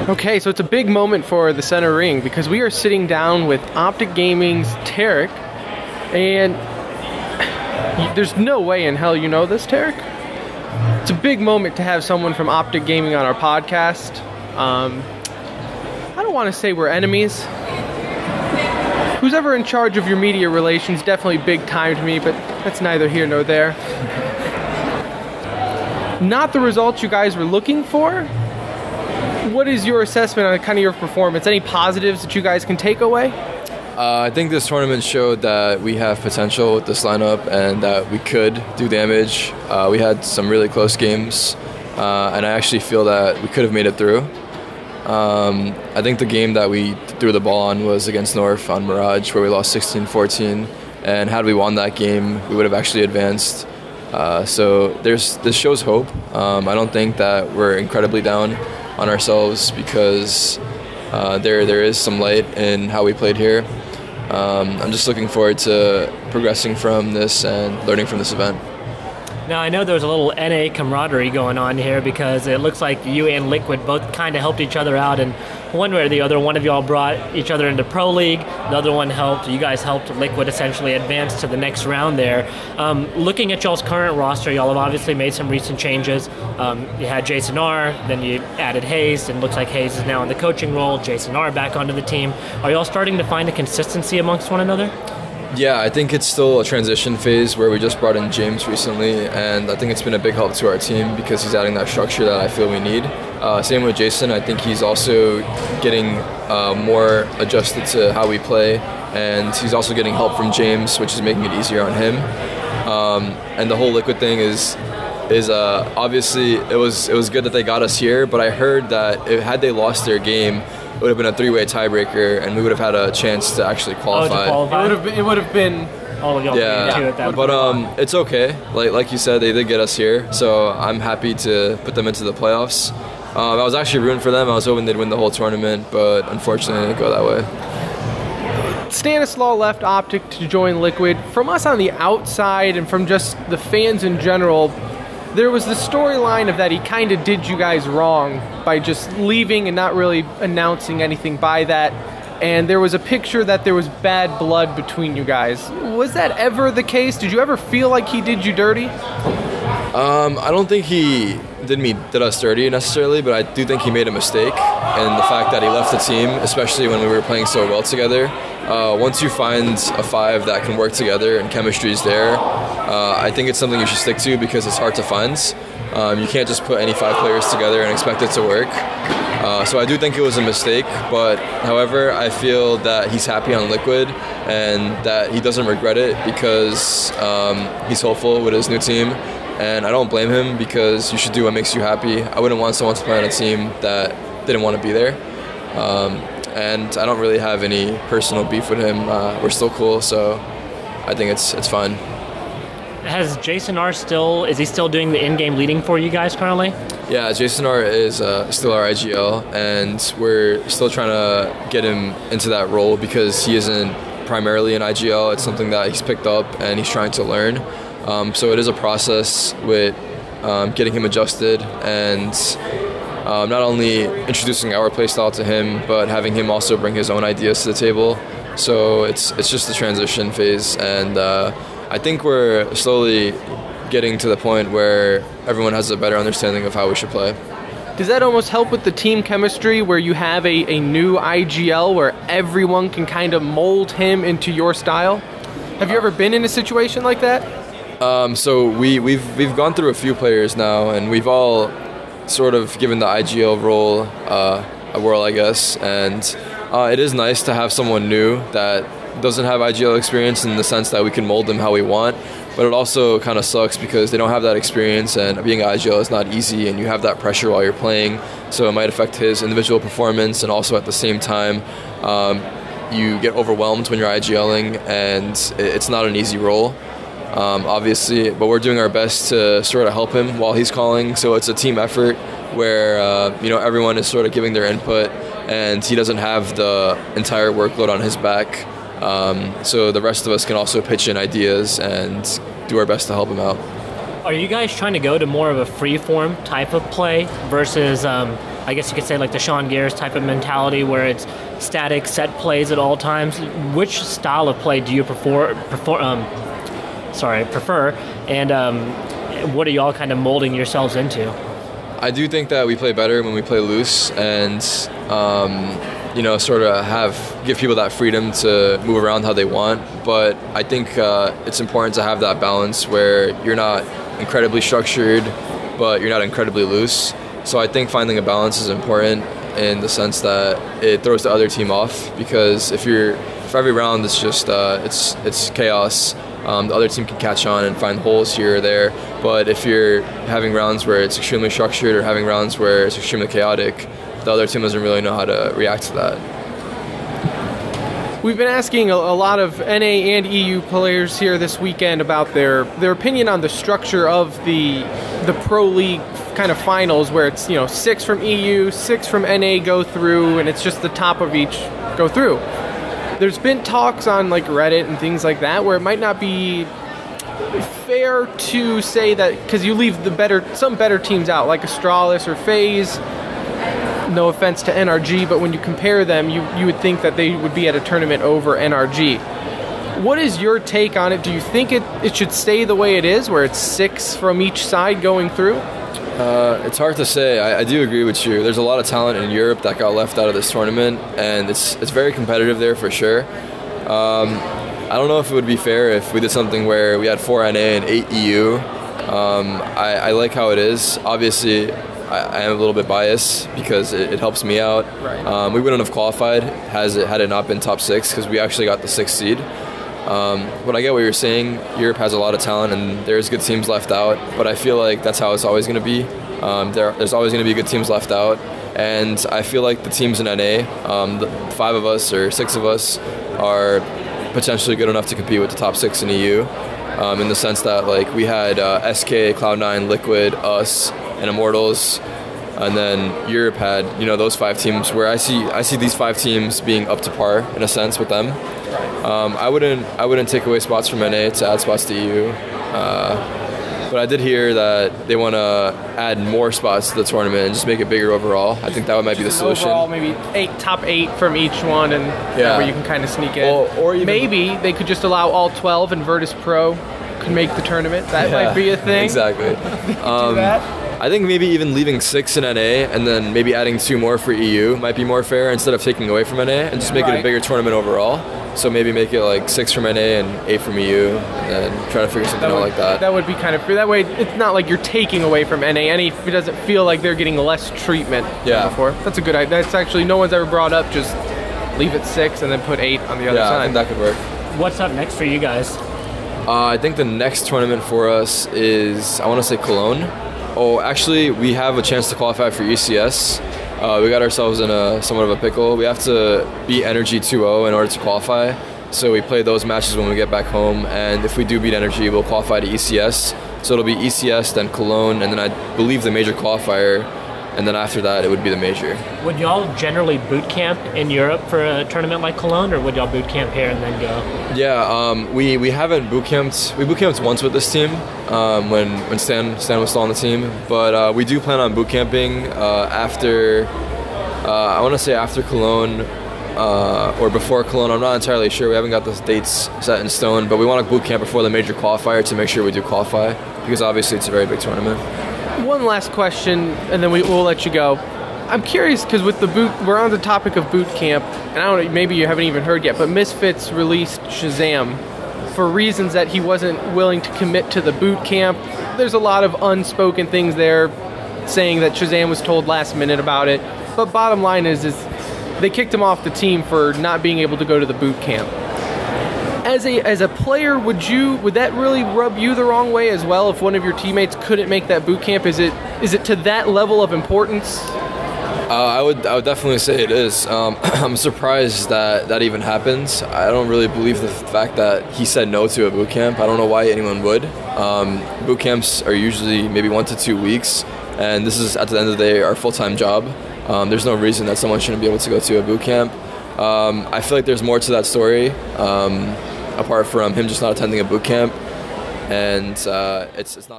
Okay, so it's a big moment for the center ring because we are sitting down with OpticGaming's Tarik, and there's no way in hell you know this, Tarik. It's a big moment to have someone from OpticGaming on our podcast. I don't want to say we're enemies. Who's ever in charge of your media relations, definitely big time to me, but that's neither here nor there. Not the results you guys were looking for. What is your assessment on kind of your performance? Any positives that you guys can take away? I think this tournament showed that we have potential with this lineup and that we could do damage. We had some really close games, and I actually feel that we could have made it through. I think the game that we threw the ball on was against North on Mirage, where we lost 16-14, and had we won that game, we would have actually advanced. So this shows hope. I don't think that we're incredibly down on ourselves because there is some light in how we played here. I'm just looking forward to progressing from this and learning from this event. Now, I know there's a little NA camaraderie going on here because it looks like you and Liquid both kind of helped each other out, and one way or the other, one of y'all brought each other into Pro League, the other one you guys helped Liquid essentially advance to the next round there. Looking at y'all's current roster, y'all have obviously made some recent changes. You had Jason R, then you added Hayes, and looks like Hayes is now in the coaching role, Jason R back onto the team. Are y'all starting to find a consistency amongst one another? Yeah, I think it's still a transition phase where we just brought in James recently, and I think it's been a big help to our team because he's adding that structure that I feel we need. Same with Jason. I think he's also getting more adjusted to how we play, and he's also getting help from James, which is making it easier on him. And the whole Liquid thing is obviously it was good that they got us here, but I heard that had they lost their game, it would have been a three-way tiebreaker, and we would have had a chance to actually qualify. It would have been all of y'all. Yeah, at that but it's okay. Like you said, they did get us here, so I'm happy to put them into the playoffs. I was actually rooting for them. I was hoping they'd win the whole tournament, but unfortunately, it didn't go that way. Stanislaw left Optic to join Liquid. From us on the outside and from just the fans in general, there was the storyline of that he kind of did you guys wrong by just leaving and not really announcing anything by that. And there was a picture that there was bad blood between you guys. Was that ever the case? Did you ever feel like he did you dirty? I don't think he did us dirty necessarily, but I do think he made a mistake in the fact that he left the team, especially when we were playing so well together. Once you find a five that can work together and chemistry is there, I think it's something you should stick to because it's hard to find. You can't just put any five players together and expect it to work. So I do think it was a mistake, but however, I feel that he's happy on Liquid and that he doesn't regret it because he's hopeful with his new team. And I don't blame him because you should do what makes you happy. I wouldn't want someone to play on a team that didn't want to be there. And I don't really have any personal beef with him. We're still cool, so I think it's fine. Has Jason R is he still doing the in-game leading for you guys currently? Yeah, Jason R is still our IGL, and we're still trying to get him into that role because he isn't primarily an IGL. It's something that he's picked up and he's trying to learn. So it is a process with getting him adjusted and not only introducing our playstyle to him, but having him also bring his own ideas to the table. So it's just the transition phase, and I think we're slowly getting to the point where everyone has a better understanding of how we should play. Does that almost help with the team chemistry where you have a new IGL where everyone can kind of mold him into your style? Have you ever been in a situation like that? So we've gone through a few players now, and we've all sort of given the IGL role a whirl, I guess. And it is nice to have someone new that doesn't have IGL experience in the sense that we can mold them how we want. But it also kind of sucks because they don't have that experience, and being an IGL is not easy, and you have that pressure while you're playing. So it might affect his individual performance, and also at the same time, you get overwhelmed when you're IGLing, and it's not an easy role. Obviously, but we're doing our best to sort of help him while he's calling. So it's a team effort where everyone is sort of giving their input, and he doesn't have the entire workload on his back. So the rest of us can also pitch in ideas and do our best to help him out. Are you guys trying to go to more of a free-form type of play versus I guess you could say like the Sean Gears type of mentality where it's static set plays at all times. Which style of play do you prefer? And what are y'all kind of molding yourselves into? I do think that we play better when we play loose and, you know, sort of give people that freedom to move around how they want. But I think it's important to have that balance where you're not incredibly structured, but you're not incredibly loose. So I think finding a balance is important in the sense that it throws the other team off, because if every round it's just it's chaos, the other team can catch on and find holes here or there. But if you're having rounds where it's extremely structured or having rounds where it's extremely chaotic, the other team doesn't really know how to react to that. We've been asking a lot of NA and EU players here this weekend about their opinion on the structure of the Pro League kind of finals, where it's, you know, 6 from EU, 6 from NA go through, and it's just the top of each go through. There's been talks on like Reddit and things like that where it might not be fair to say that, because you leave some better teams out, like Astralis or FaZe. No offense to NRG, but when you compare them, you would think that they would be at a tournament over NRG. What is your take on it? Do you think it should stay the way it is, where it's 6 from each side going through? It's hard to say. I do agree with you. There's a lot of talent in Europe that got left out of this tournament, and it's very competitive there for sure. I don't know if it would be fair if we did something where we had 4 NA and 8 EU. I like how it is. Obviously, I am a little bit biased because it helps me out. Right. We wouldn't have qualified had it not been top 6, because we actually got the 6th seed. But I get what you're saying. Europe has a lot of talent and there's good teams left out, but I feel like that's how it's always going to be. There's always going to be good teams left out, and I feel like the teams in NA, the 5 of us or 6 of us, are potentially good enough to compete with the top 6 in EU, in the sense that like we had SK, Cloud9, Liquid, us, and Immortals, and then Europe had, you know, those 5 teams, where I see these 5 teams being up to par in a sense with them. I wouldn't take away spots from NA to add spots to EU, but I did hear that they want to add more spots to the tournament and just make it bigger overall. I think that might be the solution. Overall, maybe top 8 from each one, and yeah, where you can kind of sneak in. Or even, maybe they could just allow all 12 and Virtus Pro could make the tournament. That might be a thing. Exactly. Do that. I think maybe even leaving 6 in NA and then maybe adding 2 more for EU might be more fair, instead of taking away from NA, and just make it a bigger tournament overall. So maybe make it like 6 from NA and 8 from EU, and try to figure something out like that. That would be kind of fair. That way, it's not like you're taking away from NA. It doesn't feel like they're getting less treatment than before. That's a good idea. That's actually, no one's ever brought up just leave it 6 and then put 8 on the other side. Yeah, I think that could work. What's up next for you guys? I think the next tournament for us is, I want to say Cologne. Oh, actually, we have a chance to qualify for ECS. We got ourselves in somewhat of a pickle. We have to beat Energy 2-0 in order to qualify. So we play those matches when we get back home, and if we do beat Energy, we'll qualify to ECS. So it'll be ECS, then Cologne, and then I believe the major qualifier, and then after that it would be the major. Would y'all generally boot camp in Europe for a tournament like Cologne, or would y'all boot camp here and then go? Yeah, we haven't boot camped. We boot camped once with this team when Stan was still on the team, but we do plan on boot camping after, I want to say after Cologne or before Cologne. I'm not entirely sure. We haven't got those dates set in stone, but we want to boot camp before the major qualifier to make sure we do qualify, because obviously it's a very big tournament. One last question, and then we'll let you go. I'm curious, because with we're on the topic of boot camp, and I don't know, maybe you haven't even heard yet, but Misfits released Shazam for reasons that he wasn't willing to commit to the boot camp. There's a lot of unspoken things there, saying that Shazam was told last minute about it. But bottom line is they kicked him off the team for not being able to go to the boot camp. As a player, would that really rub you the wrong way as well if one of your teammates couldn't make that boot camp? Is it to that level of importance? I would definitely say it is. I'm surprised that even happens. I don't really believe the fact that he said no to a boot camp. I don't know why anyone would. Boot camps are usually maybe 1 to 2 weeks, and this is, at the end of the day, our full-time job. There's no reason that someone shouldn't be able to go to a boot camp. I feel like there's more to that story, apart from him just not attending a boot camp, and it's not